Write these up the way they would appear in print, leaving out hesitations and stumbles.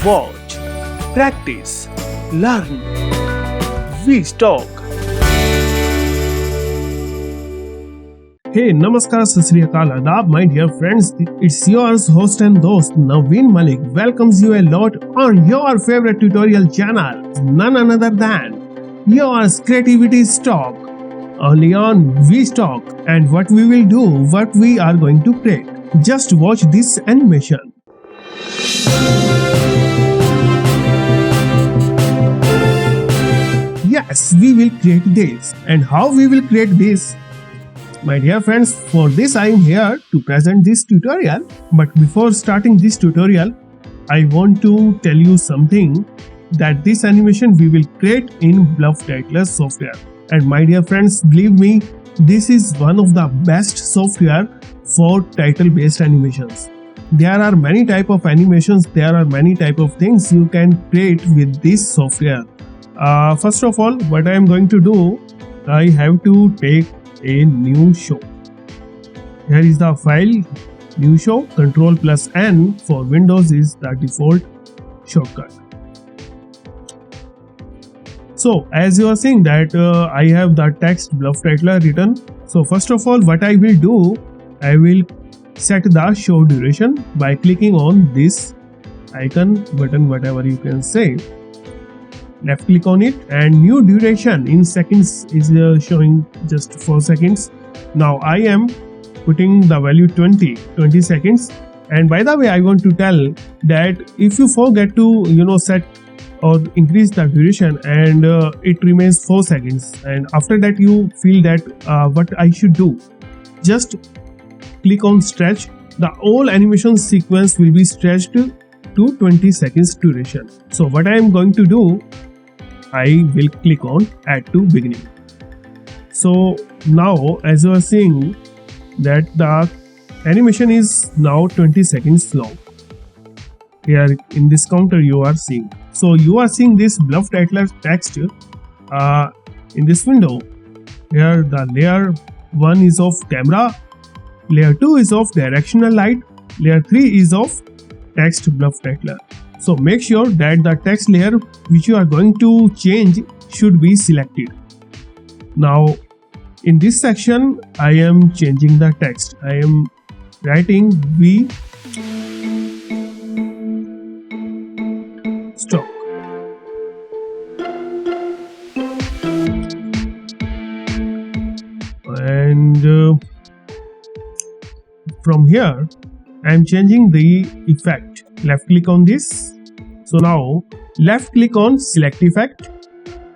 watch, practice, learn, westock. Hey, Namaskar, Sat Sri Akal, Adab, my dear friends. It's yours, host and dost, Naveen Malik, welcomes you a lot on your favorite tutorial channel, none other than yours Creativity Stock, only on westock. And what we will do, what we are going to create. Just watch this animation. Yes, we will create this. And how we will create this? My dear friends, for this I am here to present this tutorial. But before starting this tutorial, I want to tell you something, that this animation we will create in BluffTitler software. And my dear friends, believe me, this is one of the best software for title based animations. There are many type of animations, there are many type of things you can create with this software. First of all, what I am going to do, I have to take a new show. Here is the file, new show. Ctrl+N for Windows is the default shortcut. So as you are seeing that I have the text BluffTitler written. So first of all, what I will do, I will set the show duration by clicking on this icon, button, whatever you can say. Left click on it, and new duration in seconds is showing just 4 seconds. Now I am putting the value 20 seconds. And by the way, I want to tell that if you forget to set or increase the duration and it remains 4 seconds, and after that you feel that what I should do, just click on stretch. The whole animation sequence will be stretched to 20 seconds duration. So what I am going to do, I will click on add to beginning. So now as you are seeing that the animation is now 20 seconds long. Here in this counter you are seeing. So you are seeing this BluffTitler text in this window. Here the layer 1 is of camera, layer 2 is of directional light, layer 3 is of text BluffTitler. So make sure that the text layer which you are going to change should be selected. Now in this section I am changing the text. I am writing V stock. And from here I am changing the effect. Left click on this. So now left click on select effect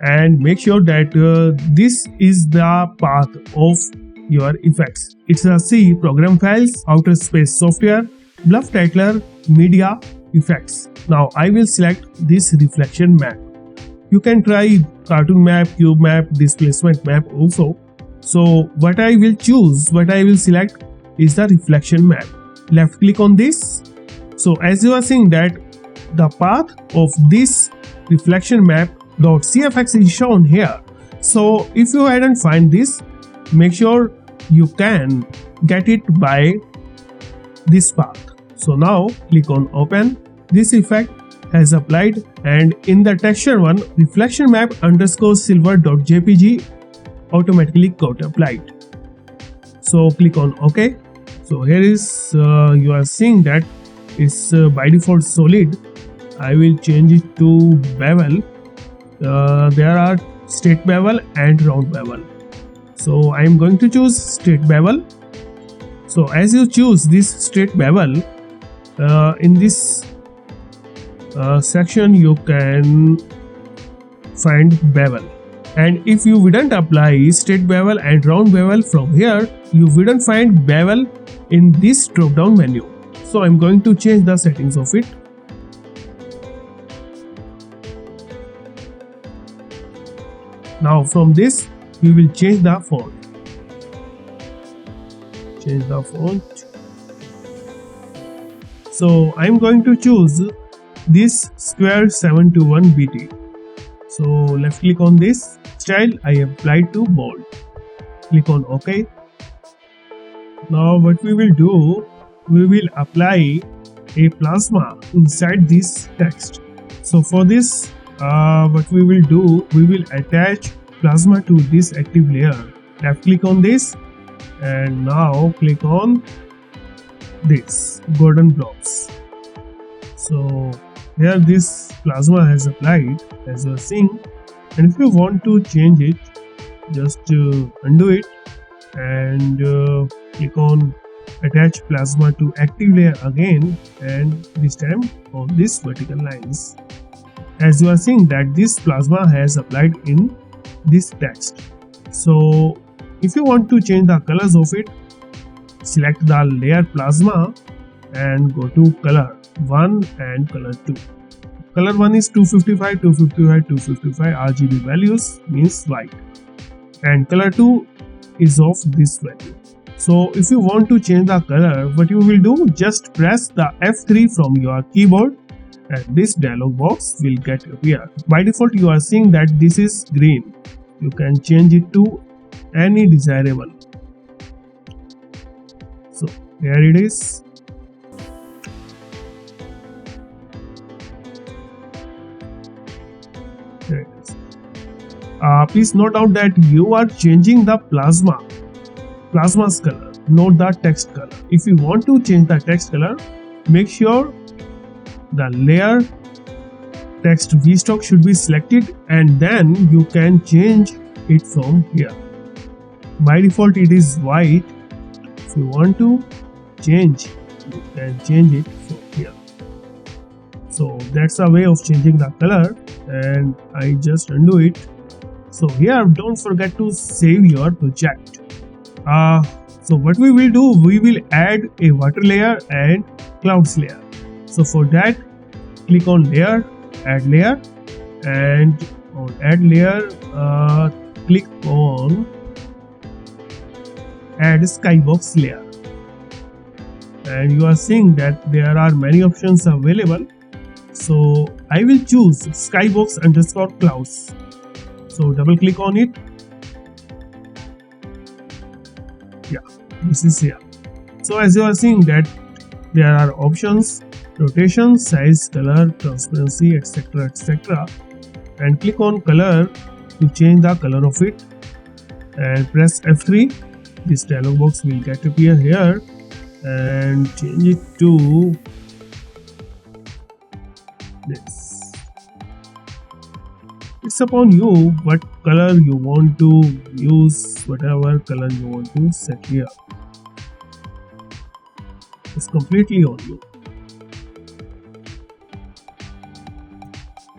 and make sure that this is the path of your effects. It's a C, program files, outer space software, BluffTitler, media, effects. Now I will select this reflection map. You can try cartoon map, cube map, displacement map also. So what I will select is the reflection map. Left click on this. So as you are seeing that the path of this reflection map .cfx is shown here. So if you hadn't find this, make sure you can get it by this path. So now click on open. This effect has applied, and in the texture one, reflection map _silver.jpg automatically got applied. So click on OK. So here is you are seeing that it's by default solid. I will change it to bevel. There are straight bevel and round bevel. So I am going to choose straight bevel. So as you choose this straight bevel, in this section you can find bevel. And if you wouldn't apply straight bevel and round bevel from here, you wouldn't find bevel in this drop down menu. So I'm going to change the settings of it. Now from this we will change the font. So I'm going to choose this square 721 BT. So left click on this style. I applied to bold. Click on OK. Now what we will do, we will apply a plasma inside this text. So for this, what we will do, we will attach plasma to this active layer. Left click on this and now click on this golden blobs. So here this plasma has applied, as you are seeing, and if you want to change it, just undo it and click on attach plasma to active layer again, and this time on this vertical lines. As you are seeing that this plasma has applied in this text. So if you want to change the colors of it, select the layer plasma and go to color 1 and color 2. Color 1 is 255, 255, 255 RGB values, means white, and color 2 is of this value. So if you want to change the color, what you will do, just press the F3 from your keyboard and this dialog box will get appear. By default you are seeing that this is green. You can change it to any desirable. So here it is. Here it is. Please note out that you are changing the plasma's color, not the text color. If you want to change the text color, make sure the layer text westock should be selected and then you can change it from here. By default it is white. If you want to change, you can change it from here. So that's a way of changing the color, and I just undo it. So here don't forget to save your project. So what we will do, we will add a water layer and clouds layer. So for that, click on layer, add layer, and on add layer, click on add skybox layer, and you are seeing that there are many options available. So I will choose skybox underscore clouds. So double click on it. Yeah, this is here. So as you are seeing that there are options: rotation, size, color, transparency, etc, etc, and click on color to change the color of it and press F3. This dialog box will get appear here, and change it to this. It's upon you what color you want to use, whatever color you want to set here. It's completely on you.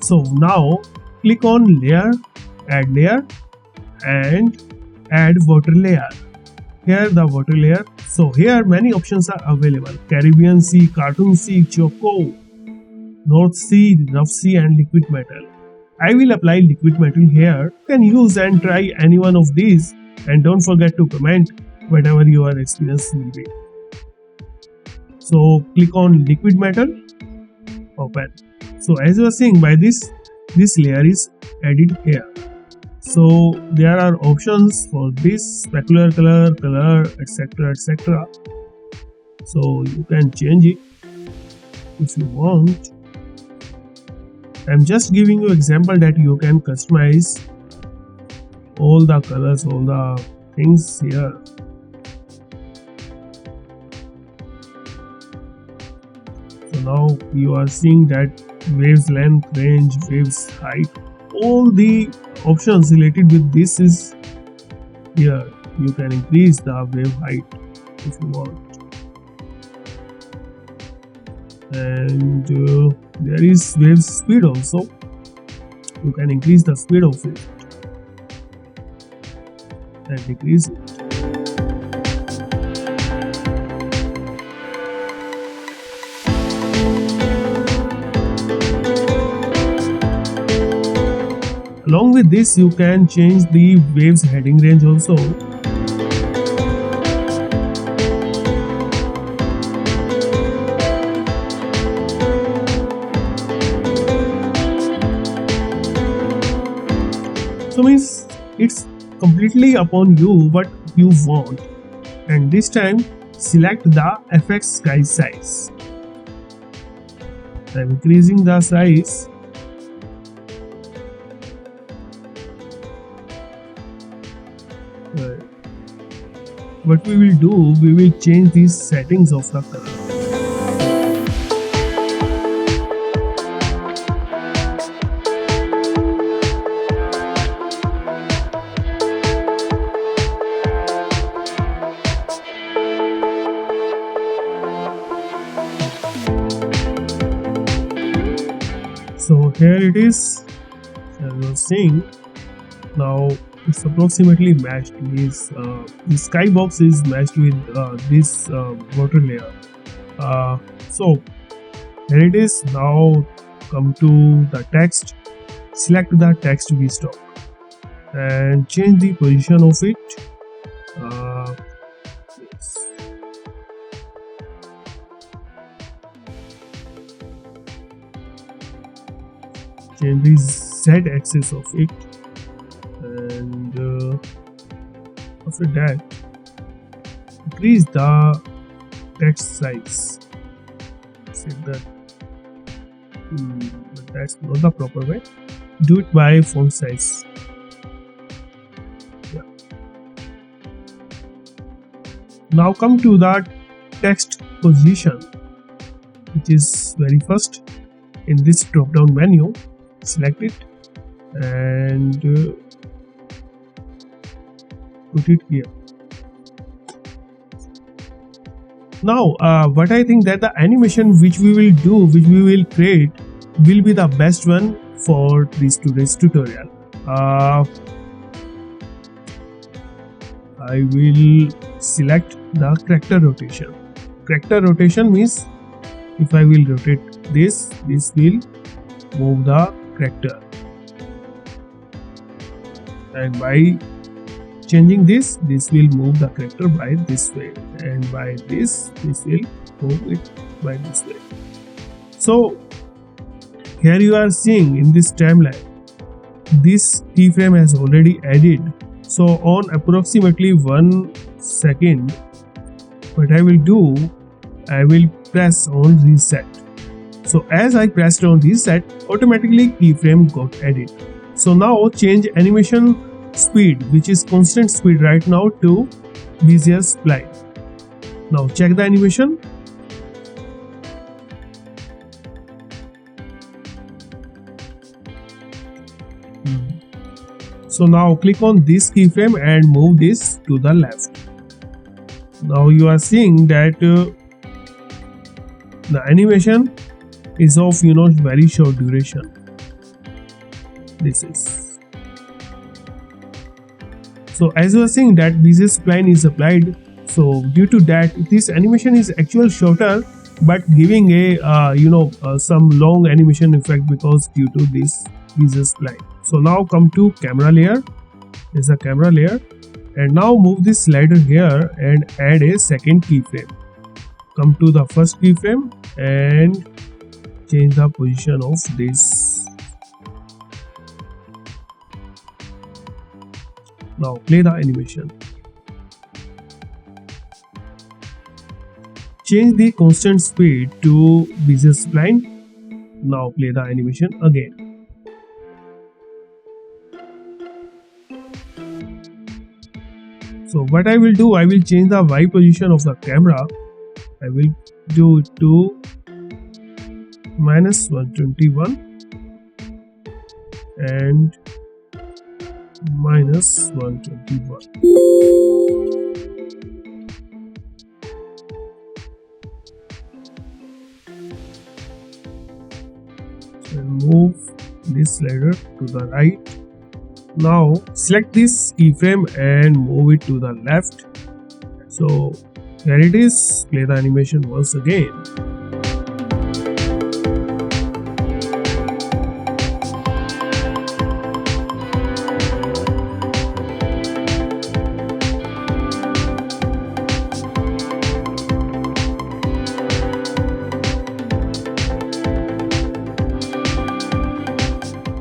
So now click on layer, add layer, and add water layer. Here the water layer. So here many options are available: Caribbean Sea, Cartoon Sea, Choco, North Sea, Rough Sea, and Liquid Metal. I will apply liquid metal here. You can use and try any one of these, and don't forget to comment whatever your experience will be. So click on liquid metal, open. So as you are seeing, by this layer is added here. So there are options for this specular color, etc, etc. So you can change it if you want. I'm just giving you example that you can customize all the colors, all the things here. So now you are seeing that waves length, range, waves height, all the options related with this is here. You can increase the wave height if you want, and there is wave speed also. You can increase the speed of it and decrease it. Along with this, you can change the waves heading range also. So means it's completely upon you what you want, and this time select the FX sky size. I'm increasing the size. What we will do, we will change these settings of the color. So here it is, as I was saying. Now it's approximately matched. Means the skybox is matched with this water layer. So here it is. Now come to the text. Select the text westock and change the position of it. Yes. Change the z-axis of it, and after that increase the text size. Set that, but that's not the proper way. Do it by font size. Yeah. Now come to the text position, which is very first in this drop down menu. Select it and put it here. Now what I think that the animation which we will do, which we will create, will be the best one for this today's tutorial. I will select the character rotation. Character rotation means if I will rotate this will move the character, and by changing this will move the character by this way, and by this will move it by this way. So here you are seeing in this timeline, this keyframe has already added. So on approximately 1 second, what I will do, I will press on reset. So as I pressed on reset, automatically keyframe got added. So now change animation speed, which is constant speed right now, to Bezier spline. Now check the animation. So now click on this keyframe and move this to the left. Now you are seeing that the animation is of very short duration. This is. So as you are seeing that Bezier spline is applied, so due to that this animation is actually shorter, but giving a some long animation effect because due to this Bezier spline. So now come to camera layer. There's a camera layer, and now move this slider here and add a second keyframe. Come to the first keyframe and change the position of this. Now play the animation. Change the constant speed to Bezier spline. Now play the animation again. So what I will do, I will change the Y position of the camera. I will do it to -121 and -121. And move this slider to the right. Now select this keyframe and move it to the left. So here it is. Play the animation once again.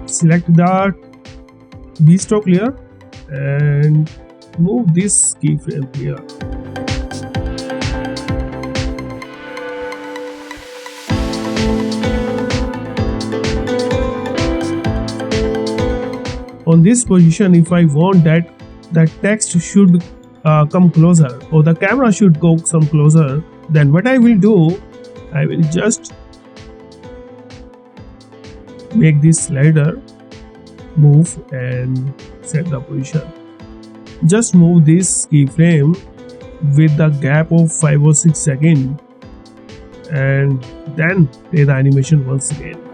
Select the westock layer and move this keyframe here. on this position, if I want that the text should come closer or the camera should go some closer, then what I will do, I will just make this slider move and set the position. Just move this keyframe with the gap of 5 or 6 seconds and then play the animation once again.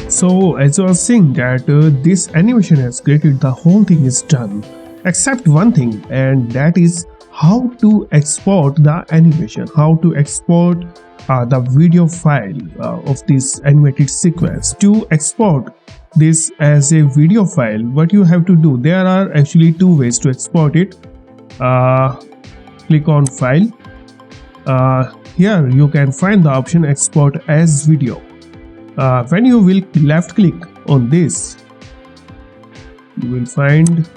So as you are seeing that this animation has created, the whole thing is done except one thing, and that is how to export the animation, how to export the video file of this animated sequence. To export this as a video file, what you have to do, there are actually two ways to export it. Click on file. Here you can find the option export as video. When you will left click on this, you will find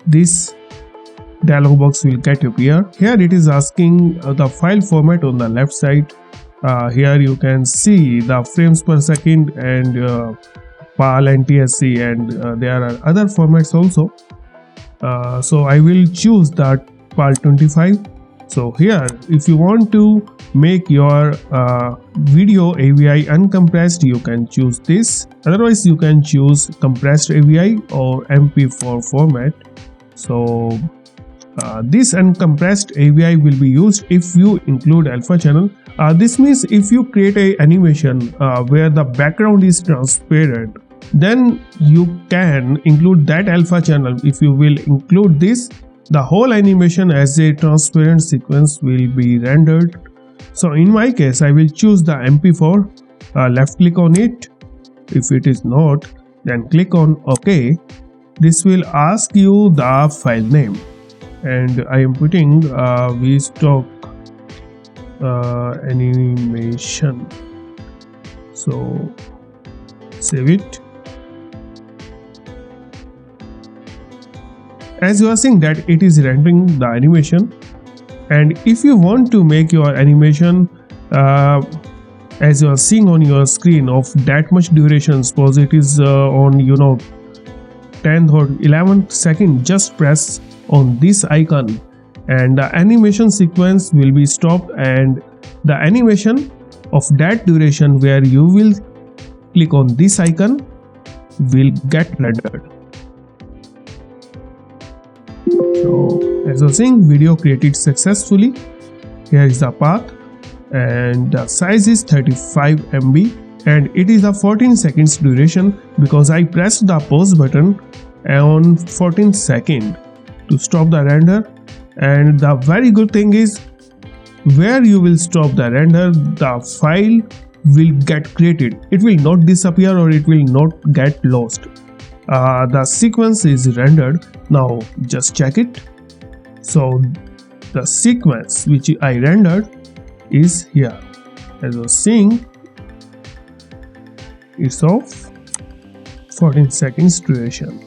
this dialog box will get appear. Here it is asking the file format on the left side. Here you can see the frames per second and PAL and TSC, and there are other formats also. So I will choose that PAL 25. So here, if you want to make your video AVI uncompressed, you can choose this. Otherwise, you can choose compressed AVI or MP4 format. So this uncompressed AVI will be used if you include alpha channel. This means if you create a animation where the background is transparent, then you can include that alpha channel. If you will include this, the whole animation as a transparent sequence will be rendered. So in my case, I will choose the MP4, left click on it. If it is not, then click on OK. This will ask you the file name, and I am putting westock animation. So save it. As you are seeing that it is rendering the animation, and if you want to make your animation as you are seeing on your screen of that much duration, suppose it is on 10th or 11th second, just press on this icon and the animation sequence will be stopped, and the animation of that duration where you will click on this icon will get rendered. So as you are seeing, video created successfully. Here is the path and the size is 35 MB and it is a 14 seconds duration because I pressed the pause button on 14 second to stop the render. And the very good thing is, where you will stop the render, the file will get created. It will not disappear or it will not get lost. The sequence is rendered. Now just check it. So the sequence which I rendered is here. As you are seeing, it's of 14 seconds duration.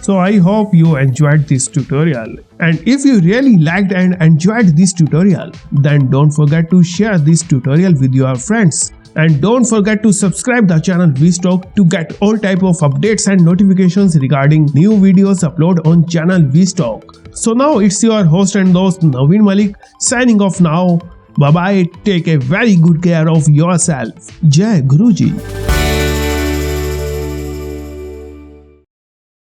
So I hope you enjoyed this tutorial, and if you really liked and enjoyed this tutorial, then don't forget to share this tutorial with your friends, and don't forget to subscribe the channel westock to get all type of updates and notifications regarding new videos upload on channel westock. So now it's your host and host Naveen Malik signing off now. Bye bye, take a very good care of yourself. Jai Guruji.